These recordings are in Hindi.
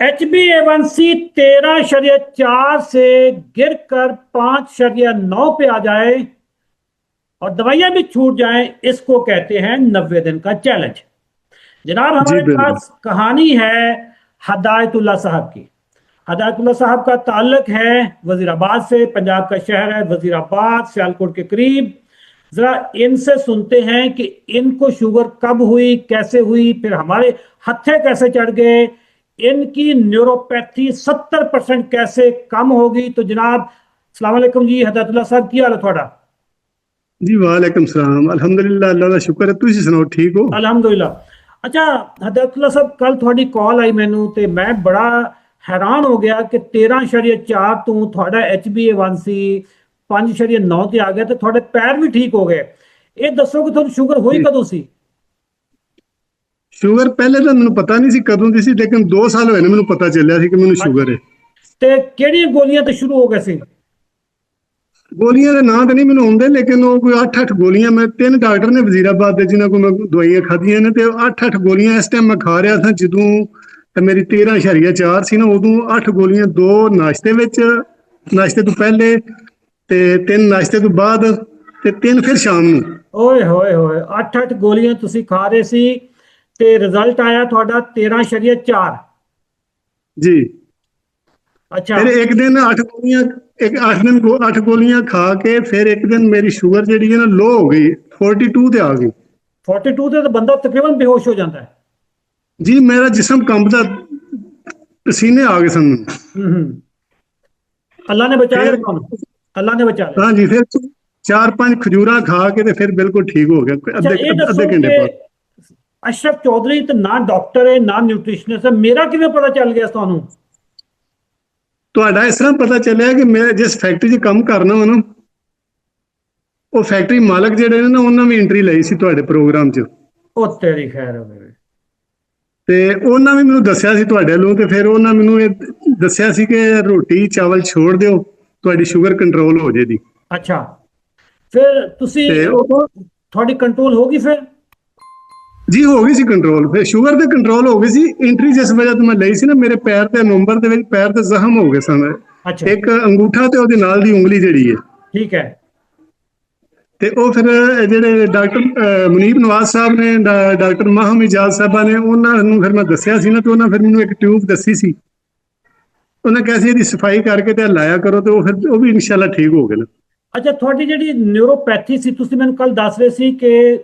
HbA1c 13.4 से गिरकर 5.9 पे आ जाए और दवाइयां भी छूट जाएं, इसको कहते हैं 90 दिन का चैलेंज। जनाब, जी हमारे बिल्कुल। पास कहानी है हदायतुल्ला साहब की। हदायतुल्ला साहब का ताल्लुक है वजीराबाद से। पंजाब का शहर है वजीराबाद, सियालकोट के करीब। जरा इनसे सुनते हैं कि इनको शुगर कब हुई, कैसे हुई, फिर हमारे हत्थे कैसे चढ़ गए, इनकी न्यूरोपैथी 70% कैसे कम होगी। तो जनाब, अस्सलाम वालेकुम जी। हदायतुल्ला साहब, की हाल है थोड़ा? जी वालेकुम सलाम, अल्हम्दुलिल्लाह, अल्लाह का शुक्र है। तुसी सुनाओ, ठीक हो? अल्हम्दुलिल्लाह। अच्छा, हदायतुल्ला साहब, कल थोड़ी कॉल आई मैनू ते मैं बड़ा हैरान हो गया कि 13.4 तू थोड़ा HbA1c 5.9 ਤੇ ਆ ਗਿਆ ਤੇ ਤੁਹਾਡੇ ਪੈਰ ਵੀ ਠੀਕ ਹੋ ਗਏ। ਇਹ ਦੱਸੋ ਕਿ ਤੁਹਾਨੂੰ ਸ਼ੂਗਰ ਹੋਈ जी। ਕਦੋਂ ਸੀ? ਸ਼ੂਗਰ ਪਹਿਲੇ ਤਾਂ ਮੈਨੂੰ ਪਤਾ ਨਹੀਂ ਸੀ ਕਦੋਂ ਦੀ ਸੀ, ਲੇਕਿਨ 2 ਸਾਲ ਹੋਏ ਨੇ ਮੈਨੂੰ ਪਤਾ ਚੱਲਿਆ ਸੀ ਕਿ ਮੈਨੂੰ ਅੱਛਾ, ਸ਼ੂਗਰ ਹੈ। ਤੇ ਕਿਹੜੀਆਂ ਗੋਲੀਆਂ ਤੇ ਸ਼ੁਰੂ ਹੋ ਗਏ ਸੀ? ਗੋਲੀਆਂ ਦੇ ਨਾਂ ਤਾਂ ਨਹੀਂ ਮੈਨੂੰ ਆਉਂਦੇ, ਲੇਕਿਨ ਉਹ ਕੋਈ 8-8 ਗੋਲੀਆਂ, ਮੈਂ 3 ਡਾਕਟਰ ਨੇ ਵਜ਼ੀਰਾਬਾਦ ਦੇ ਜਿਨ੍ਹਾਂ ਕੋਲ ਮੈਂ ਦਵਾਈਆਂ ਖਾਧੀਆਂ ਨੇ, ਤੇ 8-8 ਗੋਲੀਆਂ ਇਸ ਟਾਈਮ ਮੈਂ ਖਾ ਰਿਹਾ ਸਾਂ ਜਦੋਂ ਤੇ ਮੇਰੀ 13.4 ਸੀ ਨਾ, ਉਦੋਂ 8 ਗੋਲੀਆਂ, 2 ਨਾਸ਼ਤੇ ਵਿੱਚ, ਨਾਸ਼ਤੇ ਤੋਂ ਪਹਿਲੇ, ਤੇ 3 ਨਾਸ਼ਤੇ ਤੋਂ ਬਾਅਦ, ਤੇ 3 ਫਿਰ ਸ਼ਾਮ ਨੂੰ। ਓਏ ਹੋਏ ਹੋਏ, 8-8 ਗੋਲੀਆਂ ਤੁਸੀਂ ਖਾ ਰਹੇ ਸੀ ਤੇ ਰਿਜ਼ਲਟ ਆਇਆ ਤੁਹਾਡਾ 13.4। ਜੀ। ਅੱਛਾ। ਫਿਰ ਇੱਕ ਦਿਨ 8 ਗੋਲੀਆਂ, ਇੱਕ 8 ਦਿਨ 8 ਗੋਲੀਆਂ ਖਾ ਕੇ ਫਿਰ ਇੱਕ ਦਿਨ ਮੇਰੀ ਸ਼ੂਗਰ ਜਿਹੜੀ ਹੈ ਨਾ ਲੋ ਹੋ ਗਈ, 42 ਤੇ ਆ ਗਈ। 42 ਤੇ ਤਾਂ ਬੰਦਾ ਤਕਰੀਬਨ ਬੇਹੋਸ਼ ਹੋ ਜਾਂਦਾ ਹੈ। ਜੀ ਮੇਰਾ ਜਿਸਮ ਕੰਬਦਾ, ਪਸੀਨੇ ਆ ਗਏ ਸਨ ਮੈਨੂੰ। ਹੂੰ। ਅੱਲਾ ਨੇ ਬਚਾ ਲਿਆ ਫਿਰ ਤੁਹਾਨੂੰ। ਅੱਲਾ ਨੇ ਬਚਾ ਲਿਆ। ਹਾਂਜੀ, ਫਿਰ 4-5 ਖਜੂਰਾਂ ਖਾ ਕੇ ਤੇ ਫਿਰ ਬਿਲਕੁਲ ਠੀਕ ਹੋ ਗਿਆ ਅੱਛਾ, ਅੱਧੇ ਇਹ ਅੱਧੇ ਦੱਸੋ ਘੰਟੇ ਕਿ ਬਾਅਦ। ਅਸ਼ਰਫ ਚੌਧਰੀ ਤੇ ਨਾ ਡਾਕਟਰ ਹੈ ਨਾ ਨਿਊਟ੍ਰੀਸ਼ਨਿਸਟ ਹੈ, ਮੇਰਾ ਕਿਵੇਂ ਪਤਾ ਚੱਲ ਗਿਆ ਤੁਹਾਨੂੰ? ਤੁਹਾਡਾ ਇਸ ਤਰ੍ਹਾਂ ਪਤਾ ਚੱਲਿਆ ਕਿ ਮੈਂ ਜਿਸ ਫੈਕਟਰੀ 'ਚ ਕੰਮ ਕਰਨਾ ਵਾ ਨਾ, ਉਹ ਫੈਕਟਰੀ ਮਾਲਕ ਜਿਹੜੇ ਨੇ ਨਾ, ਉਹਨਾਂ ਵੀ ਐਂਟਰੀ ਲਈ ਸੀ ਤੁਹਾਡੇ ਪ੍ਰੋਗਰਾਮ 'ਚ। ਉਹ ਤੇਰੀ ਖੈਰ ਹੋਵੇ। ਤੇ ਉਹਨਾਂ ਵੀ ਮੈਨੂੰ ਦੱਸਿਆ ਸੀ ਤੁਹਾਡੇ ਵੱਲੋਂ, ਤੇ ਫਿਰ ਉਹਨਾਂ ਮੈਨੂੰ ਇਹ ਦੱਸਿਆ ਸੀ ਕਿ ਰੋਟੀ ਚਾਵਲ ਛੋੜ ਦਿਓ, ਤੁਹਾਡੀ ਸ਼ੂਗਰ ਕੰਟਰੋਲ ਹੋ ਜਾਏਗੀ। ਅੱਛਾ, ਫਿਰ ਤੁਸੀਂ ਤੇ ਉਹ ਤੁਹਾਡੀ ਕੰਟਰੋਲ ਹੋ ਗਈ ਫਿਰ? ਜੀ ਹੋ ਗਈ ਸੀ ਕੰਟਰੋਲ, ਫਿਰ ਸ਼ੂਗਰ ਤੇ ਕੰਟਰੋਲ ਹੋ ਗਈ ਸੀ। ਐਂਟਰੀ ਜਿਸ ਵਜ੍ਹਾ ਤੋਂ ਮੈਂ ਲਈ ਸੀ ਨਾ, ਮੇਰੇ ਪੈਰ ਤੇ ਨਵੰਬਰ ਦੇ ਵਿੱਚ ਪੈਰ ਤੇ ਜ਼ਖਮ ਹੋ ਗਏ ਸਨ, ਅੱਛਾ। ਇੱਕ ਅੰਗੂਠਾ ਤੇ ਉਹਦੇ ਨਾਲ ਦੀ ਉਂਗਲੀ ਜਿਹੜੀ ਹੈ। ਠੀਕ ਹੈ। ਤੇ ਉਹ ਫਿਰ ਜਿਹੜੇ ਡਾਕਟਰ ਮੁਨੀਬ ਨਵਾਜ਼ ਸਾਹਿਬ ਨੇ, ਡਾਕਟਰ ਮਾਹਮ ਇਜਾਜ਼ ਸਾਹਿਬਾ ਨੇ, ਉਹਨਾਂ ਨੂੰ ਫਿਰ ਮੈਂ ਦੱਸਿਆ ਸੀ ਨਾ, ਤੇ ਉਹਨਾਂ ਫਿਰ ਮੈਨੂੰ ਇੱਕ ਟਿਊਬ ਦੱਸੀ ਸੀ। ਉਹਨਾਂ ਕਿਹਾ ਸੀ ਇਹਦੀ ਸਫਾਈ ਕਰਕੇ ਤੇ ਲਾਇਆ ਕਰੋ, ਤੇ ਉਹ ਫਿਰ ਉਹ ਵੀ ਇਨਸ਼ਾਅੱਲਾ ਠੀਕ ਹੋ ਗਏ ਨੇ। ਅੱਛਾ, ਤੁਹਾਡੀ ਜਿਹੜੀ ਨਿਊਰੋਪੈਥੀ ਸੀ, ਤੁਸੀਂ ਮੈਨੂੰ ਕੱਲ ਦੱਸ ਰਹੇ ਸੀ ਕਿ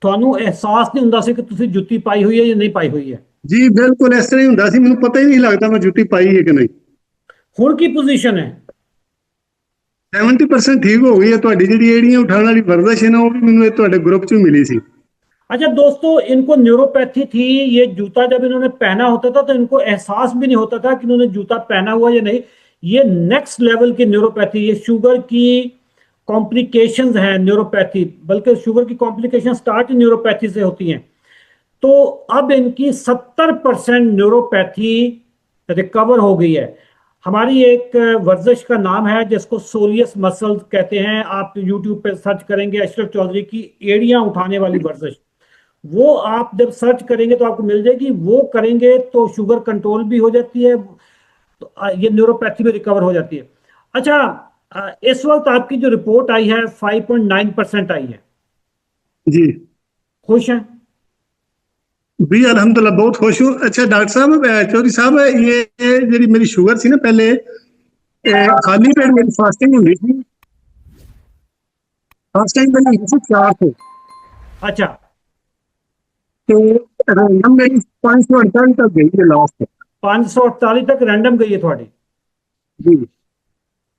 ਤੁਹਾਨੂੰ ਅਹਿਸਾਸ ਨਹੀਂ ਹੁੰਦਾ ਸੀ ਕਿ ਤੁਸੀਂ ਜੁੱਤੀ ਪਾਈ ਹੋਈ ਹੈ ਜਾਂ ਨਹੀਂ ਪਾਈ ਹੋਈ ਹੈ। ਜੀ ਬਿਲਕੁਲ ਇਸ ਤਰ੍ਹਾਂ ਹੀ ਹੁੰਦਾ ਸੀ, ਮੈਨੂੰ ਪਤਾ ਹੀ ਨਹੀਂ ਲੱਗਦਾ ਮੈਂ ਜੁੱਤੀ ਪਾਈ ਹੈ ਕਿ ਨਹੀਂ। ਹੁਣ ਕੀ ਪੋਜੀਸ਼ਨ ਹੈ? 70% ਠੀਕ ਹੋ ਗਈ ਹੈ। ਤੁਹਾਡੀ ਜਿਹੜੀ ਏੜੀਆਂ ਉਠਾਉਣ ਵਾਲੀ ਵਰਜ਼ਿਸ਼ ਹੈ ਨਾ, ਉਹ ਵੀ ਮੈਨੂੰ ਤੁਹਾਡੇ ग्रुप ਚ मिली थी। अच्छा दोस्तों, इनको न्यूरोपैथी थी। ये जूता जब इन्होंने पहना होता था तो इनको एहसास भी नहीं होता था कि इन्होंने जूता पहना हुआ या नहीं। ये नेक्स्ट लेवल की न्यूरोपैथी, ये शुगर की कॉम्प्लिकेशंस हैं न्यूरोपैथी, बल्कि शुगर की कॉम्प्लिकेशन स्टार्ट न्यूरोपैथी से होती हैं। तो अब इनकी 70% न्यूरोपैथी रिकवर हो गई है। हमारी एक वर्जिश का नाम है जिसको सोलियस मसल कहते हैं। आप यूट्यूब पे सर्च करेंगे अशरफ चौधरी की एड़ियां उठाने वाली वर्जिश, वो आप जब सर्च करेंगे तो आपको मिल जाएगी। वो करेंगे तो शुगर कंट्रोल भी हो जाती है, तो ये न्यूरोपैथी में रिकवर हो जाती है। अच्छा, इस वक्त आपकी जो रिपोर्ट आई है 5.9% आई है। जी। खुश हैं? भी अल्हम्दुलिल्लाह बहुत खुश हूँ। अच्छा डॉक्टर साहब, चौधरी साहब, ये जी मेरी शुगर सी ना पहले, खाली पेट मेरी फास्टिंग होती थी। फास्टिंग मेरी होती थी 4 अच्छा। तो रैंडम मेरी 548 तक गई है लास्ट। 548 तक रैंडम गई है थोड़ी? जी।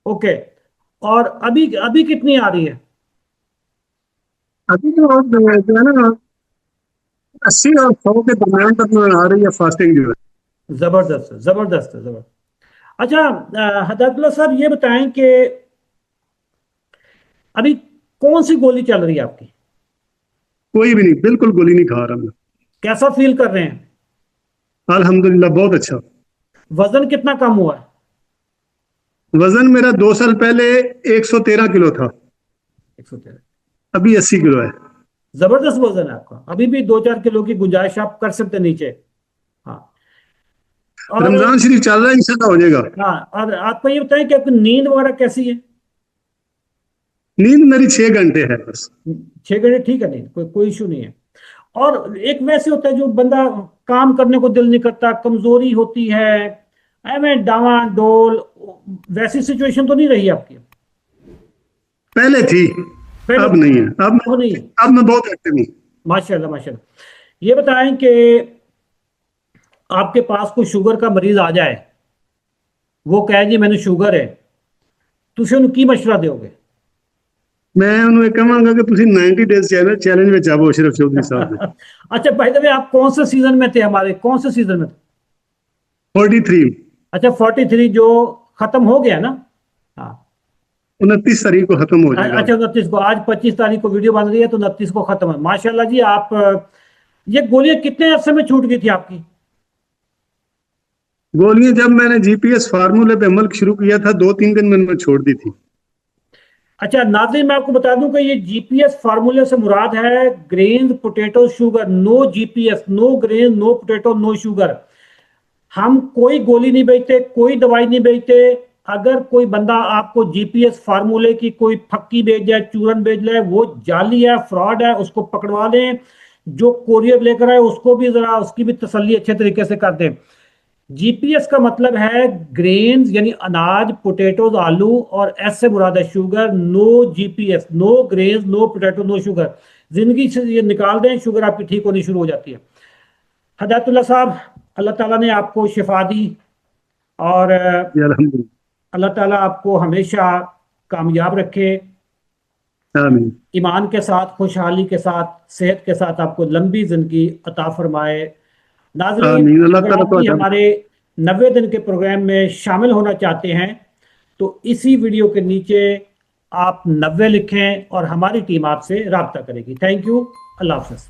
ओके। और अभी अभी कितनी आ रही है? अभी तो जो है ना, 80 और 100 के दरमियान तक में आ रही है फास्टिंग जो है। जबरदस्त है, जबरदस्त है, जबरदस्त। अच्छा, हदायतुल्लाह साहब, ये बताएं कि अभी कौन सी गोली चल रही है आपकी? कोई भी नहीं, बिल्कुल गोली नहीं खा रहा मैं। कैसा फील कर रहे हैं? अल्हम्दुलिल्लाह बहुत अच्छा। वजन कितना कम हुआ है? वजन मेरा 2 साल पहले 113 किलो था, 113। अभी 80 किलो है। जबरदस्त वजन है आपका। अभी भी 2-4 किलो की गुंजाइश आप कर सकते हैं नीचे। हाँ। और रमजान शरीफ चल रहा है, इंशाल्लाह हो जाएगा। हाँ, और आपको ये बताएं कि आपकी नींद वगैरह कैसी है? नींद मेरी 6 घंटे है बस। 6 घंटे ठीक है, नींद कोई इशू नहीं है। और एक वैसे होता है जो बंदा काम करने को दिल नहीं करता, कमजोरी होती है, मैं डावाडोल, वैसी सिचुएशन तो नहीं रही आपकी? पहले थी, पहले अब थी, नहीं है। अब नहीं? अब मैं बहुत एक्टिव हूँ। माशाल्लाह माशाल्लाह। ये बताएं कि आपके पास कोई शुगर का मरीज आ जाए, वो कहे जी मैंने शुगर है, ਤੁਸੀਂ ਉਹਨੂੰ ਕੀ ਮਸ਼ਵਰਾ ਦਿਓਗੇ? मैं उन्होंने कहांगा कि तुम 90 डेज चैलेंज में जाओ अशरफ चौधरी साहब ने। अच्छा भाई, तब आप कौन से सीजन में थे, हमारे कौन से सीजन में थे? 43। अच्छा 43 जो खत्म हो गया ना? हाँ। 29 तारीख को खत्म हो जाएगा। अच्छा 29 को, आज 25 तारीख को वीडियो बन रही है तो 29 को खत्म है। माशाल्लाह जी, आप ये गोलियां कितने अरसे में छूट गई थी आपकी? गोलियां जब मैंने जीपीएस फार्मूले पे अमल शुरू किया था, 2-3 दिन मैंने छोड़ दी थी। अच्छा नाज़रीन, मैं आपको बता दूं कि ये जीपीएस फार्मूले से मुराद है grain potato sugar. No GPS, no grain, no potato, no sugar. हम कोई गोली नहीं बेचते, कोई दवाई नहीं बेचते। अगर कोई बंदा आपको जीपीएस फार्मूले की कोई फक्की बेच जाए, चूरन बेच जाए, वो जाली है, फ्रॉड है, उसको पकड़वा दें। जो कोरियर लेकर आए उसको भी जरा उसकी भी तसल्ली अच्छे तरीके से कर दें। जीपीएस का मतलब है ग्रेन्स यानी अनाज, पोटैटोज, आलू, और एस से मुराद है sugar. No GPS, no grains, no potato, no sugar. जिंदगी से ये निकाल दें, शुगर आपकी ठीक होनी शुरू हो जाती है। हदायतुल्लाह साहब, अल्लाह ताला ने आपको शिफा दी, और जी अल्हम्दुलिल्लाह। अल्लाह ताला आपको हमेशा कामयाब रखे। आमीन। ईमान के साथ, खुशहाली के साथ, सेहत के साथ आपको लंबी जिंदगी अता फरमाए। नाजरीन, आमीन। अल्लाह अगर ताला आप तो भी हमारे 90 दिन के प्रोग्राम में शामिल होना चाहते हैं तो इसी वीडियो के नीचे आप 90 लिखें और हमारी टीम आपसे राब्ता करेगी। Thank you. अल्लाह हाफ़िज़।